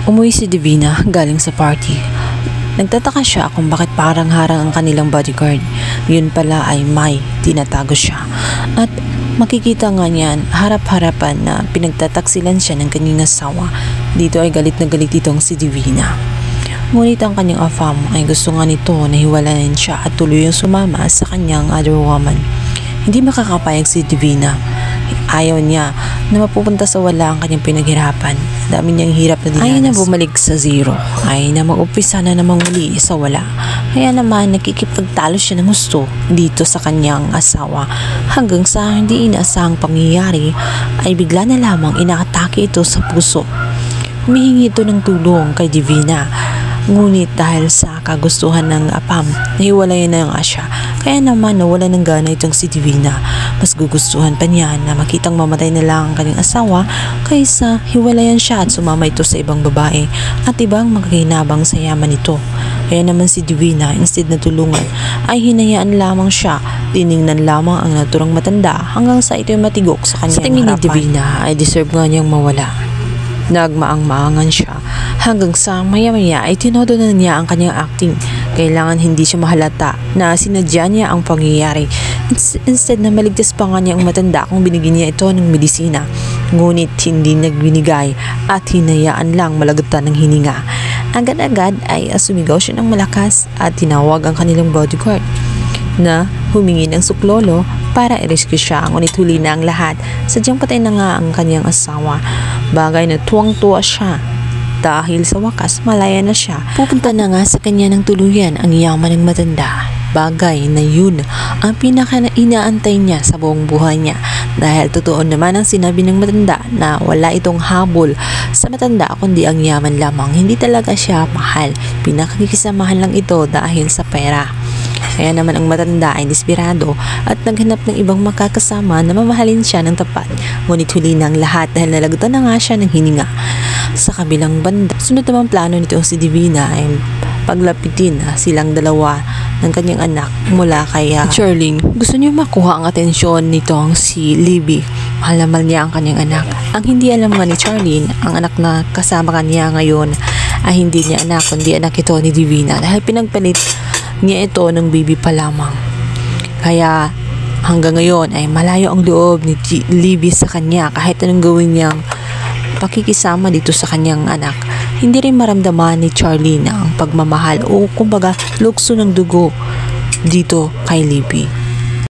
Umuwi si Divina galing sa party. Nagtataka siya kung bakit parang harang ang kanilang bodyguard. Yun pala ay may tinatago siya. At makikita nga niyan harap-harapan na pinagtataksilan siya ng kanyang asawa. Dito ay galit na galit itong si Divina. Ngunit ang kanyang afam ay gusto nga nito na hiwalayan siya at tuluyang sumama sa kanyang other woman. Hindi makakapayag si Divina. Ayaw niya na mapupunta sa wala ang kanyang pinaghirapan. Dami niyang hirap na dinanas. Ayaw na bumalik sa zero. Ayaw na mag-umpisa na namang muli sa wala. Kaya naman nakikipagtalo siya ng gusto dito sa kanyang asawa. Hanggang sa hindi inaasahang pangyayari ay bigla na lamang inaatake ito sa puso. Humihingi ito ng tulong kay Divina. Ngunit dahil sa kagustuhan ng apam, nahiwalayan na nga siya. Kaya naman nawala ng gana itong si Divina. Mas gugustuhan pa niya na makitang mamatay na lang ang kanyang asawa kaysa hiwalayan siya at sumama ito sa ibang babae at ibang magkakinabang sa yaman nito. Kaya naman si Divina, instead na tulungan, ay hinayaan lamang siya. Tiningnan lamang ang naturang matanda hanggang sa ito'y matigok sa kanyang harapan. Sa tingin ni Divina ay deserve nga niyang mawala. Nagmaang-maangan siya hanggang sa maya-maya ay tinodo na niya ang kanyang acting. Kailangan hindi siya mahalata na sinadya niya ang pangyayari. Instead na maligtas pa nga niya ang matanda kung binigyan niya ito ng medisina. Ngunit hindi nagbinigay at hinayaan lang malagatan ng hininga. Agad-agad ay sumigaw siya ng malakas at tinawag ang kanilang bodyguard na humingi ng suklolo para i-rescue siya. Ngunit huli na ang lahat. Sadyang patay na nga ang kanyang asawa. Bagay na tuwang-tuwa siya dahil sa wakas malaya na siya. Pupunta na nga sa kanya ng tuluyan ang yaman ng matanda. Bagay na yun ang pinaka-inaantay niya sa buong buhay niya. Dahil totoo naman ang sinabi ng matanda na wala itong habol sa matanda kundi ang yaman lamang. Hindi talaga siya mahal. Pinakikisamahan lang ito dahil sa pera. Kaya naman ang matanda ay desperado at naghanap ng ibang makakasama na mamahalin siya ng tapat. Ngunit huli na ang lahat dahil nalagutan na nga siya ng hininga. Sa kabilang banda, sunod namang plano nito si Divina ay paglapitin silang dalawa ng kanyang anak mula kay Charlene. Gusto niya makuha ang atensyon nitong si Libby. Mahal na mahal niya ang kanyang anak. Ang hindi alam nga ni Charlene, ang anak na kasama kanya ngayon ay hindi niya anak kundi anak ito ni Divina dahil pinagpalit niya ito ng baby pa lamang. Kaya hanggang ngayon ay malayo ang loob ni Libby sa kanya kahit anong gawin niyang pakikisama dito sa kanyang anak. Hindi rin maramdaman ni Charlene ang pagmamahal o kumbaga lukso ng dugo dito kay Libby.